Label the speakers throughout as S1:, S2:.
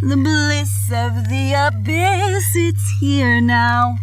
S1: The bliss of the abyss, it's here now.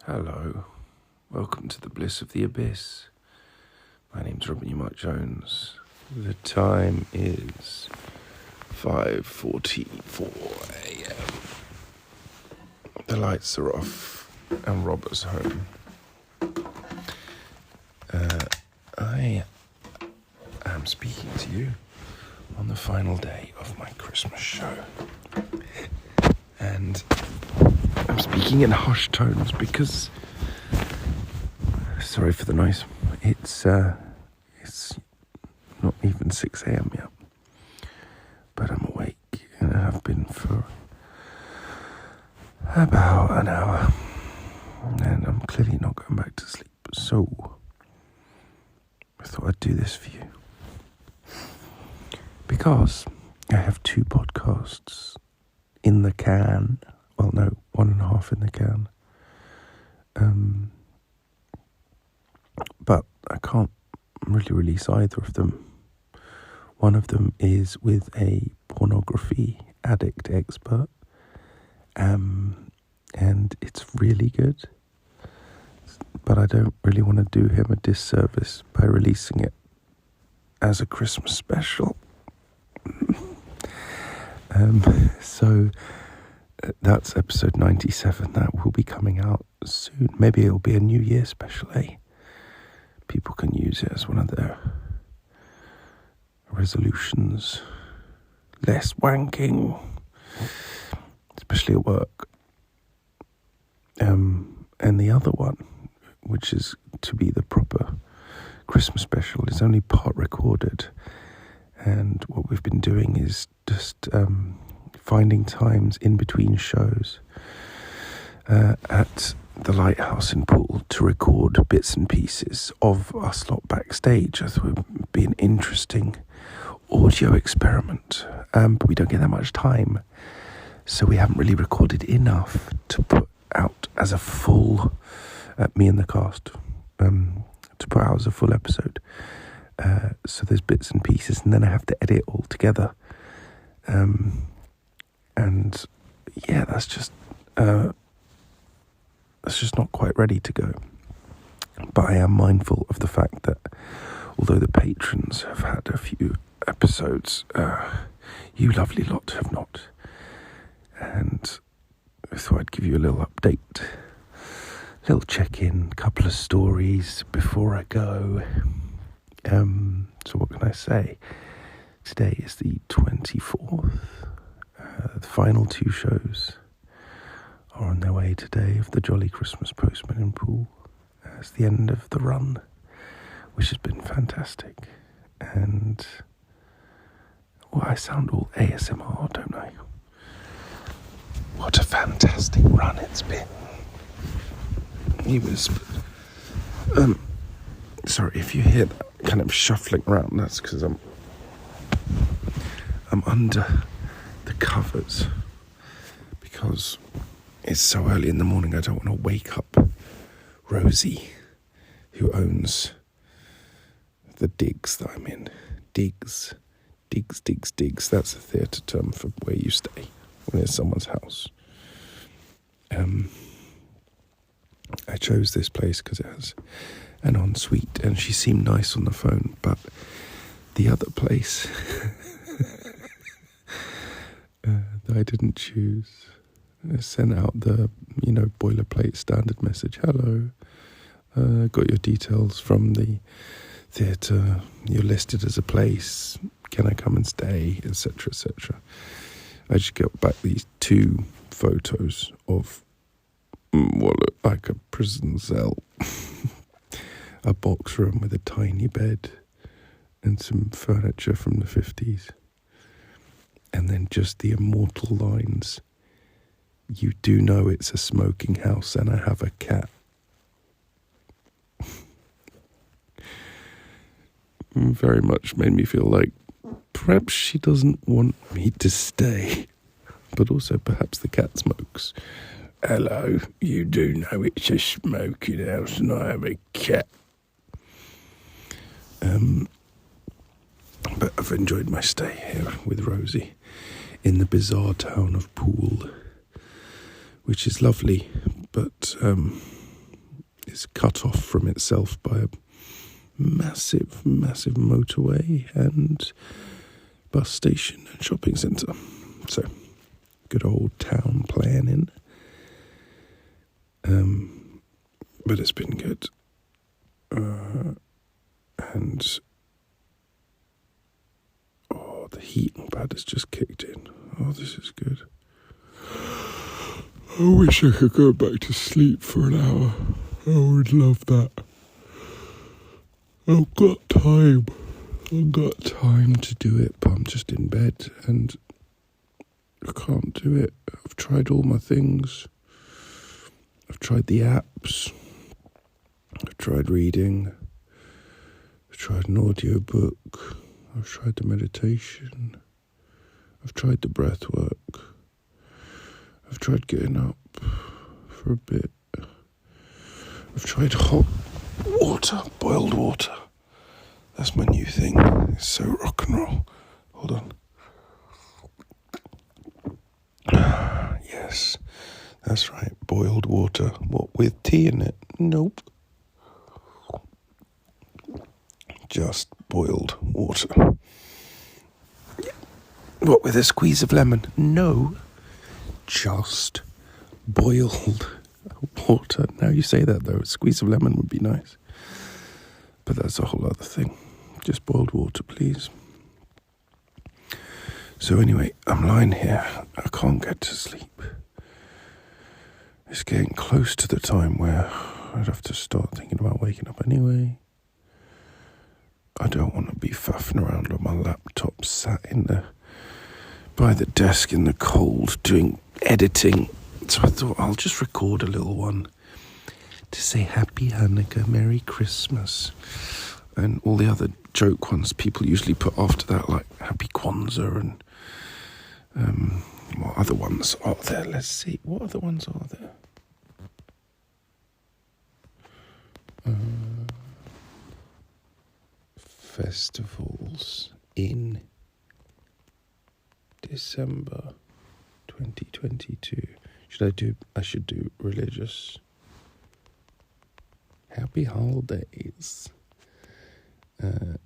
S2: Hello, welcome to the Bliss of the Abyss. My name's Robin Mark Jones. The time is 5:44 a.m. The lights are off and Robert's home. I am speaking to you on the final day of my Christmas show. And I'm speaking in hushed tones because, sorry for the noise, it's not even 6 a.m. yet, but I'm awake and I have been for about an hour, and I'm clearly not going back to sleep, so I thought I'd do this for you, because I have 2 podcasts in the can. Well, no, 1.5 in the can. But I can't really release either of them. One of them is with a pornography addict expert. And it's really good. But I don't really want to do him a disservice by releasing it as a Christmas special. So that's episode 97. That will be coming out soon. Maybe it'll be a New Year special, eh? People can use it as one of their resolutions. Less wanking, especially at work. And the other one, which is to be the proper Christmas special, is only part recorded. And what we've been doing is just finding times in between shows at the Lighthouse in Poole to record bits and pieces of us lot backstage. I thought it would be an interesting audio experiment, but we don't get that much time, so we haven't really recorded enough to put out as a full, me and the cast, to put out as a full episode. So there's bits and pieces, and then I have to edit it all together. And yeah, that's just not quite ready to go. But I am mindful of the fact that although the patrons have had a few episodes, you lovely lot have not. And I thought I'd give you a little update, a little check-in, couple of stories before I go. So what can I say? Today is the 24th. The final 2 shows are on their way today of the Jolly Christmas Postman in Poole. It's the end of the run, which has been fantastic. And well, I sound all ASMR, don't I? What a fantastic run it's been. He was... sorry, if you hear that kind of shuffling around, that's because I'm under the covers, because it's so early in the morning. I don't want to wake up Rosie, who owns the digs that I'm in. Digs. That's a theatre term for where you stay when it's someone's house. I chose this place because it has an ensuite, and she seemed nice on the phone, but the other place that I didn't choose, I sent out the, boilerplate standard message. Hello, got your details from the theatre, you're listed as a place, can I come and stay, etc, etc. I just got back these 2 photos of what looked like a prison cell. A box room with a tiny bed and some furniture from the 50s. And then just the immortal lines, "You do know it's a smoking house and I have a cat." Very much made me feel like perhaps she doesn't want me to stay, but also perhaps the cat smokes. "Hello, you do know it's a smoking house and I have a cat." But I've enjoyed my stay here with Rosie in the bizarre town of Poole, which is lovely, but is cut off from itself by a massive motorway and bus station and shopping centre. So, good old town planning. But it's been good. And the heating pad has just kicked in. Oh, this is good. I wish I could go back to sleep for an hour. I would love that. I've got time to do it, but I'm just in bed and I can't do it. I've tried all my things. I've tried the apps. I've tried reading. I've tried an audiobook. I've tried the meditation. I've tried the breath work. I've tried getting up for a bit. I've tried hot water, boiled water. That's my new thing. It's so rock and roll. Hold on. Yes, that's right. Boiled water. What, with tea in it? Nope. Just boiled water. What, with a squeeze of lemon? No. Just boiled water. Now you say that, though. A squeeze of lemon would be nice. But that's a whole other thing. Just boiled water, please. So anyway, I'm lying here. I can't get to sleep. It's getting close to the time where I'd have to start thinking about waking up anyway. I don't want to be faffing around on my laptop, sat by the desk in the cold doing editing. So I thought I'll just record a little one to say Happy Hanukkah, Merry Christmas, and all the other joke ones people usually put after that, like Happy Kwanzaa and what other ones are there? Let's see, what other ones are there? Festivals in December 2022. I should do religious. Happy holidays.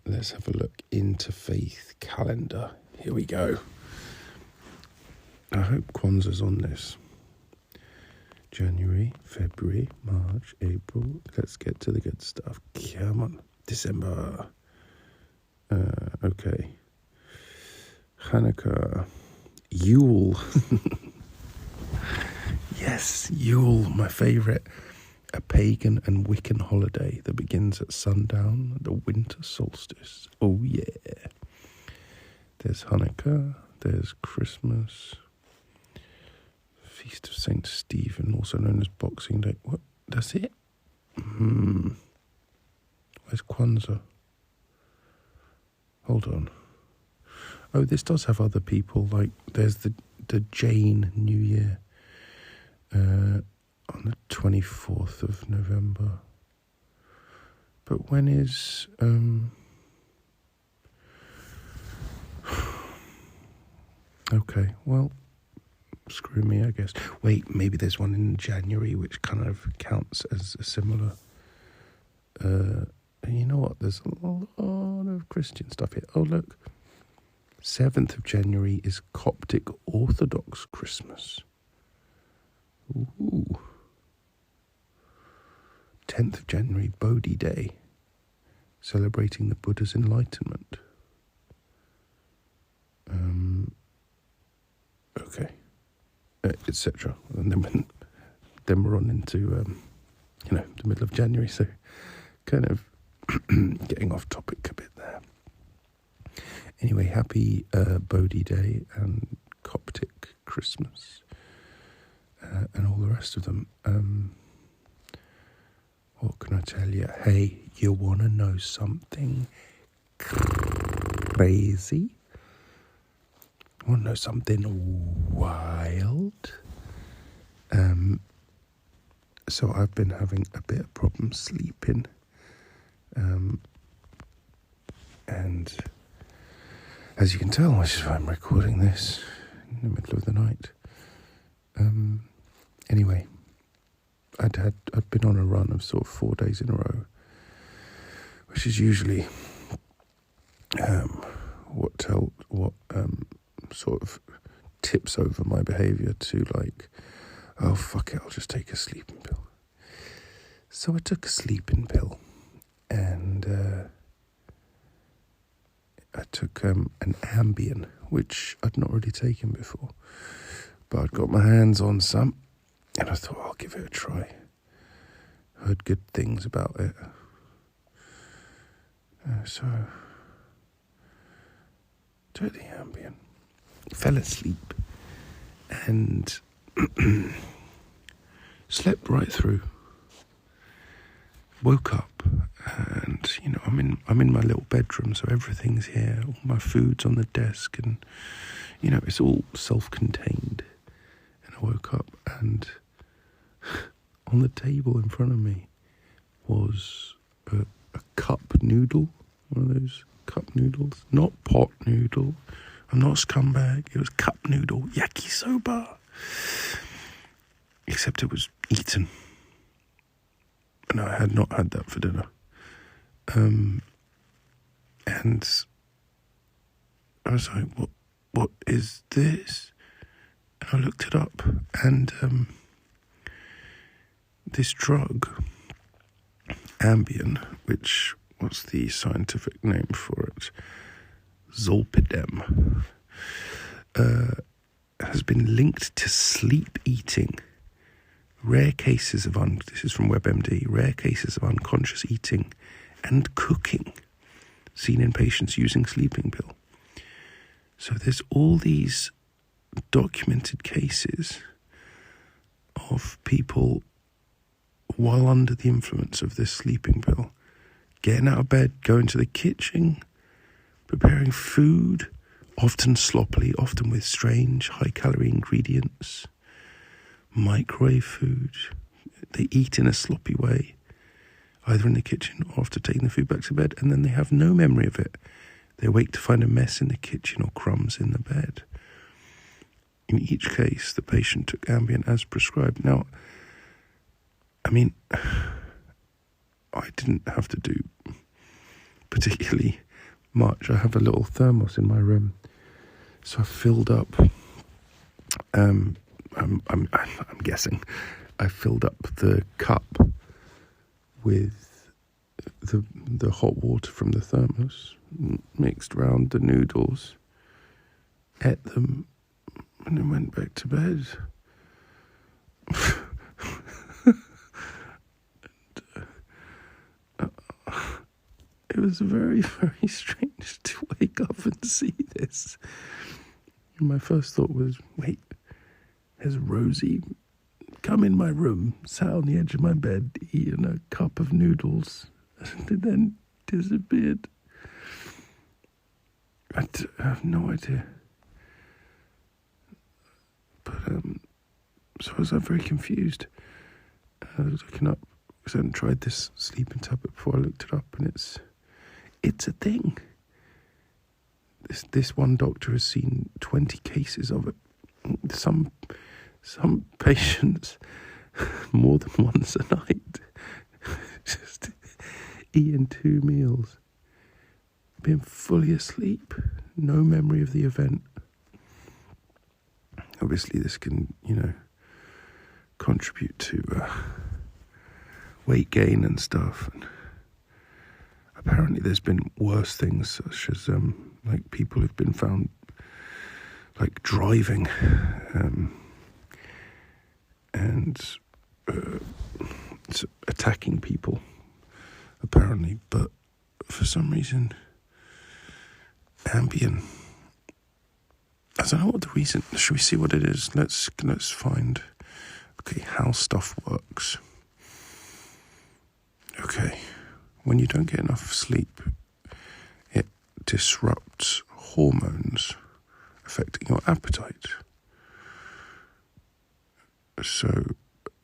S2: Let's have a look. Interfaith calendar. Here we go. I hope Kwanzaa's on this. January, February, March, April. Let's get to the good stuff. Come on. December. Okay. Hanukkah. Yule. Yes, Yule, my favourite. A pagan and Wiccan holiday that begins at sundown, the winter solstice. Oh yeah. There's Hanukkah, there's Christmas, Feast of St. Stephen, also known as Boxing Day. What? That's it? Where's Kwanzaa? Hold on. Oh, this does have other people, like there's the Jain New Year on the 24th of November. But when is okay, well, screw me, I guess. Wait, maybe there's one in January which kind of counts as a similar you know what, there's a lot of Christian stuff here. Oh look, 7th of January is Coptic Orthodox Christmas. Ooh. 10th of January, Bodhi Day, celebrating the Buddha's enlightenment. Okay, etc. And then we're on into, the middle of January, so kind of getting off topic a bit there. Anyway, happy Bodhi Day and Coptic Christmas and all the rest of them. What can I tell you? Hey, you want to know something crazy? Want to know something wild? So I've been having a bit of problem sleeping. And as you can tell, which is why I'm recording this in the middle of the night. Anyway, I'd been on a run of sort of 4 days in a row, which is usually what sort of tips over my behaviour to like, oh fuck it, I'll just take a sleeping pill. So I took a sleeping pill, and I took an Ambien, which I'd not really taken before, but I'd got my hands on some, and I thought I'll give it a try. Heard good things about it, so took the Ambien, fell asleep, and slept right through. Woke up, and I'm in my little bedroom, so everything's here. All my food's on the desk, and it's all self-contained. And I woke up, and on the table in front of me was a cup noodle, one of those cup noodles, not pot noodle. I'm not a scumbag. It was cup noodle, yakisoba, except it was eaten. And I had not had that for dinner. And I was like, what is this? And I looked it up, and this drug, Ambien, which was the scientific name for it, Zolpidem, has been linked to sleep eating. Rare cases of this is from WebMD, rare cases of unconscious eating and cooking seen in patients using sleeping pill. So there's all these documented cases of people, while under the influence of this sleeping pill, getting out of bed, going to the kitchen, preparing food, often sloppily, often with strange high-calorie ingredients, microwave food. They eat in a sloppy way, either in the kitchen or after taking the food back to bed, and then they have no memory of it. They wake to find a mess in the kitchen or crumbs in the bed. In each case, the patient took Ambien as prescribed. Now, I didn't have to do particularly much. I have a little thermos in my room, so I filled up. I'm guessing I filled up the cup with the hot water from the thermos, mixed around the noodles, ate them, and then went back to bed. It was very, very strange to wake up and see this. And my first thought was, wait, has Rosie come in my room, sat on the edge of my bed, eaten a cup of noodles, and then disappeared? I have no idea. But, so I was very confused. I was looking up, because I hadn't tried this sleeping tablet before. I looked it up, and it's a thing. This one doctor has seen 20 cases of it. Some patients more than once a night, just eating 2 meals, being fully asleep, no memory of the event. Obviously this can, contribute to weight gain and stuff. And apparently there's been worse things, such as like people who've been found like driving and it's attacking people, apparently, but for some reason, Ambien. I don't know what the reason. Should we see what it is? Let's find. Okay, how stuff works. Okay, when you don't get enough sleep, it disrupts hormones affecting your appetite. So,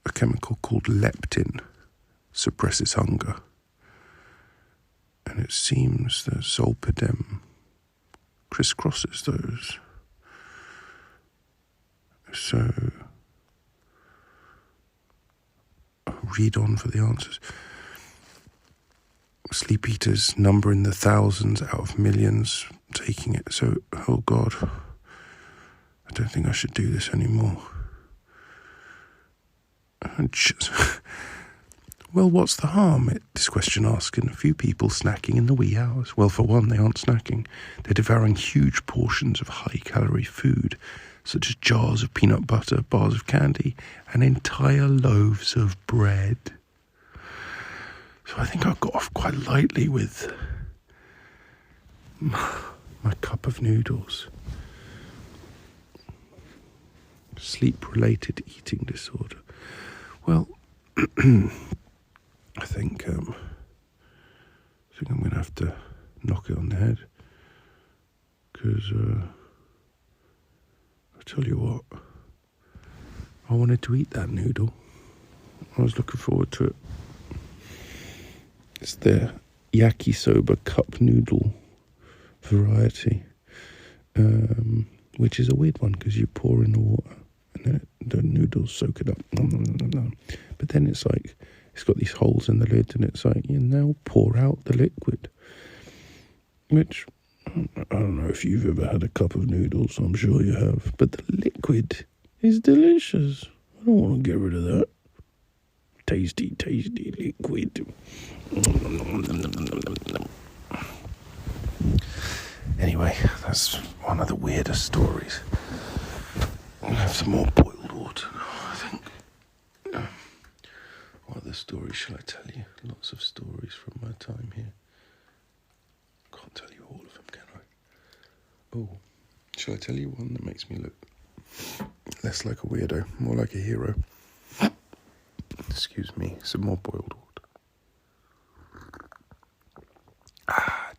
S2: a chemical called leptin suppresses hunger. And it seems that zolpidem crisscrosses those. So, I'll read on for the answers. Sleep eaters number in the thousands out of millions taking it. So, oh God, I don't think I should do this anymore. Well, what's the harm? This question asking. A few people snacking in the wee hours. Well, for one, they aren't snacking. They're devouring huge portions of high-calorie food, such as jars of peanut butter, bars of candy, and entire loaves of bread. So I think I got off quite lightly with my cup of noodles. Sleep-related eating disorder. Well, I think I'm going to have to knock it on the head, because I tell you what, I wanted to eat that noodle. I was looking forward to it. It's the yakisoba cup noodle variety, which is a weird one because you pour in the water and then the noodles soak it up. But then it's like, it's got these holes in the lid and it's like, you now pour out the liquid. Which, I don't know if you've ever had a cup of noodles, I'm sure you have. But the liquid is delicious. I don't want to get rid of that. Tasty, tasty liquid. Anyway, that's one of the weirdest stories. I'll have some more boiled water now, I think. What other stories shall I tell you? Lots of stories from my time here. Can't tell you all of them, can I? Oh, shall I tell you one that makes me look less like a weirdo, more like a hero? Excuse me, some more boiled water.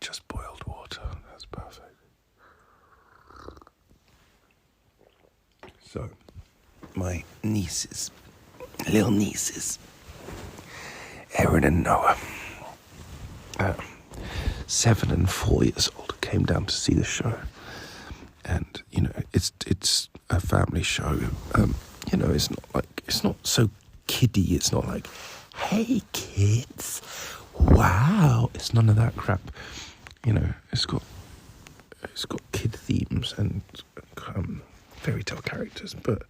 S2: Just boiled water, that's perfect. So, my nieces, little nieces, Erin and Noah, 7 and 4 years old, came down to see the show. And, you know, it's a family show. You know, it's not so kiddie. It's not like, hey kids, wow. It's none of that crap. You know, it's got kid themes and fairy tale characters, but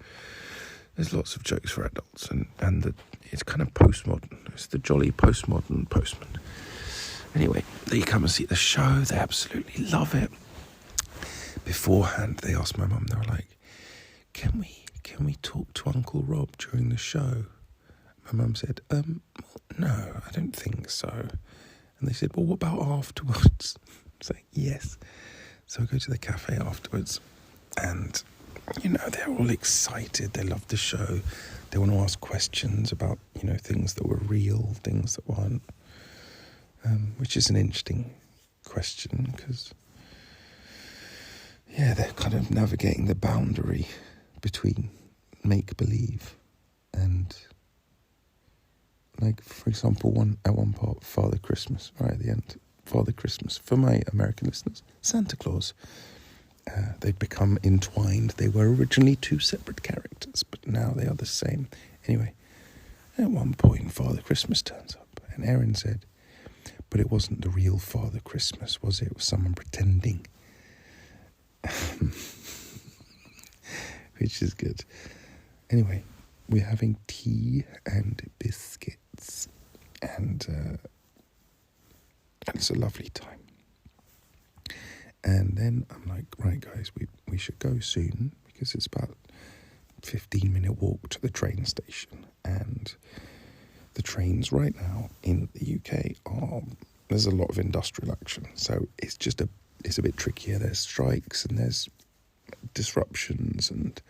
S2: there's lots of jokes for adults, and it's kind of postmodern. It's the jolly postmodern postman. Anyway, they come and see the show. They absolutely love it. Beforehand, they asked my mum. They were like, "Can we talk to Uncle Rob during the show?" My mum said, "No, I don't think so." And they said, "Well, what about afterwards?" It's like, yes. So I go to the cafe afterwards, and you know, they're all excited. They love the show. They want to ask questions about, you know, things that were real, things that weren't, which is an interesting question because, yeah, they're kind of navigating the boundary between make-believe and, like, for example, at one part, Father Christmas, right at the end, Father Christmas, for my American listeners, Santa Claus. They've become entwined. They were originally two separate characters, but now they are the same. Anyway, at one point, Father Christmas turns up, and Erin said, "But it wasn't the real Father Christmas, was it? It was someone pretending." Which is good. Anyway, we're having tea and biscuits, and it's a lovely time. And then I'm like, right, guys, we should go soon because it's about 15-minute walk to the train station. And the trains right now in the UK there's a lot of industrial action, so it's a bit trickier. There's strikes and there's disruptions and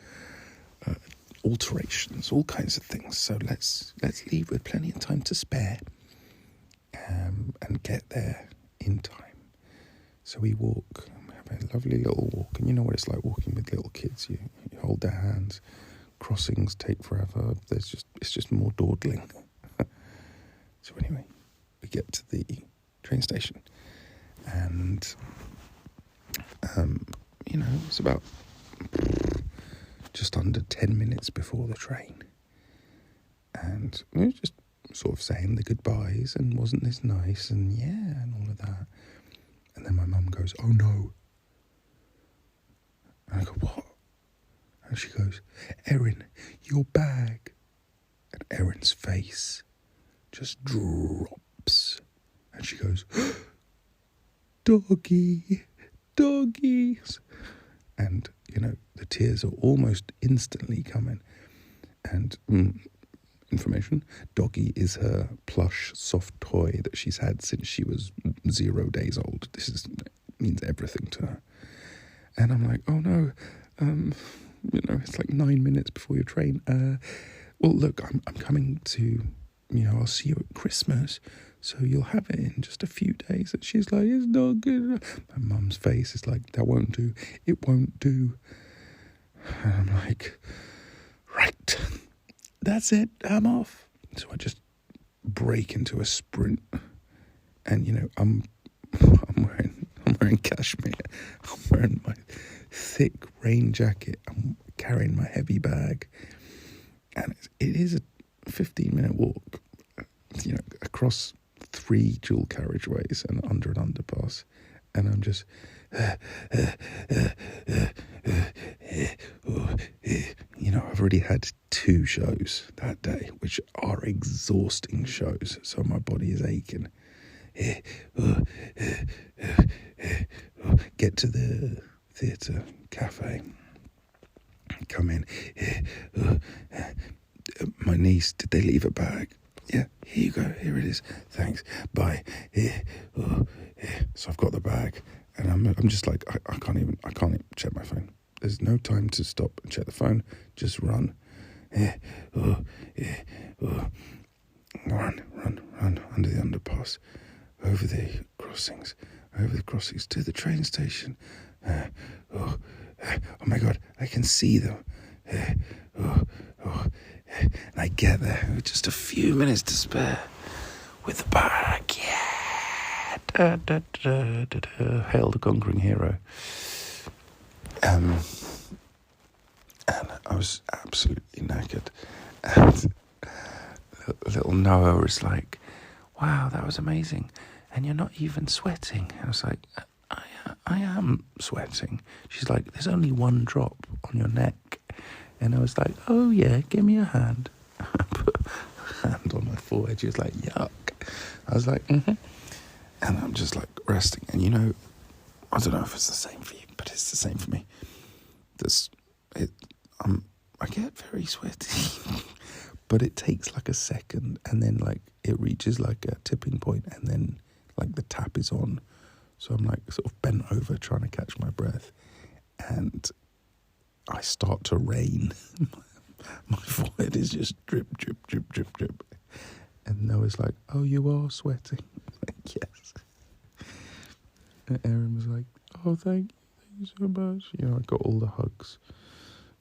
S2: alterations, all kinds of things. So let's leave with plenty of time to spare, and get there in time. So we walk, have a lovely little walk, and you know what it's like walking with little kids. You hold their hands. Crossings take forever. It's just more dawdling. So anyway, we get to the train station, and it's about just under 10 minutes before the train, and we were just sort of saying the goodbyes, and wasn't this nice, and yeah, and all of that. And then my mum goes, "Oh no." And I go, "What?" And she goes, "Erin, your bag." And Erin's face just drops. And she goes, "Doggy, doggies." And, the tears are almost instantly coming. And information, Doggy is her plush soft toy that she's had since she was 0 days old. This means everything to her. And I'm like, "Oh no, it's like 9 minutes before your train. Well, look, I'm coming to, I'll see you at Christmas, so you'll have it in just a few days." And she's like, "It's not good." My mum's face is like, "That won't do. It won't do." And I'm like, "Right, that's it. I'm off." So I just break into a sprint, and I'm wearing cashmere. I'm wearing my thick rain jacket. I'm carrying my heavy bag, and it is a 15-minute walk, across 3 dual carriageways and under an underpass, and I'm just, I've already had 2 shows that day, which are exhausting shows, so my body is aching. Get to the theatre cafe, come in. My niece, did they leave a bag? Yeah, here you go, here it is, thanks, bye. So I've got the bag, and I'm just like, I can't even check my phone. There's no time to stop and check the phone, just run. Run under the underpass, over the crossings to the train station. Oh my God, I can see them. And I get there with just a few minutes to spare with the bag. Yeah. Hail the conquering hero. And I was absolutely knackered. And little Noah was like, "Wow, that was amazing. And you're not even sweating." I was like, I am sweating. She's like, "There's only 1 drop on your neck." And I was like, "Oh yeah, give me a hand." I put a hand on my forehead. She was like, "Yuck." I was like, "Mm-hmm." And I'm just like resting. And I don't know if it's the same for you, but it's the same for me. I get very sweaty, but it takes like a second, and then like it reaches like a tipping point, and then like the tap is on. So I'm like sort of bent over trying to catch my breath, and I start to rain. My forehead is just drip, drip, drip, drip, drip. And Noah's like, "Oh, you are sweating." I'm like, "Yes." And Erin was like, "Oh, thank you so much." I got all the hugs,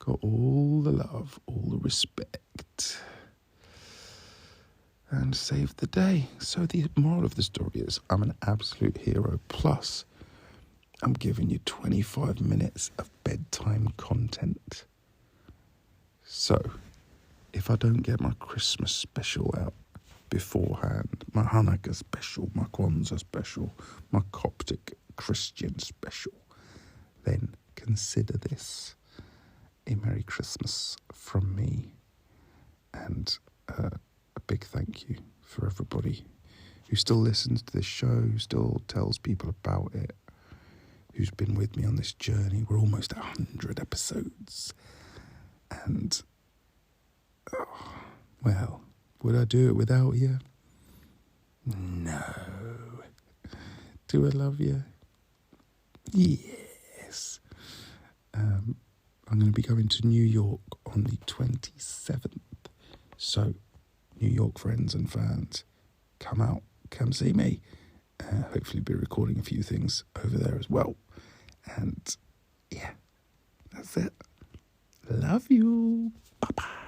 S2: got all the love, all the respect, and saved the day. So the moral of the story is, I'm an absolute hero. Plus, I'm giving you 25 minutes of bedtime content. So, if I don't get my Christmas special out beforehand, my Hanukkah special, my Kwanzaa special, my Coptic Christian special, then consider this a Merry Christmas from me, and a big thank you for everybody who still listens to this show, who still tells people about it, who's been with me on this journey. We're almost 100 episodes. And, well, would I do it without you? No. Do I love you? Yes. I'm going to be going to New York on the 27th. So, New York friends and fans, come out, come see me. Hopefully be recording a few things over there as well. And, yeah, that's it. Love you. Bye-bye.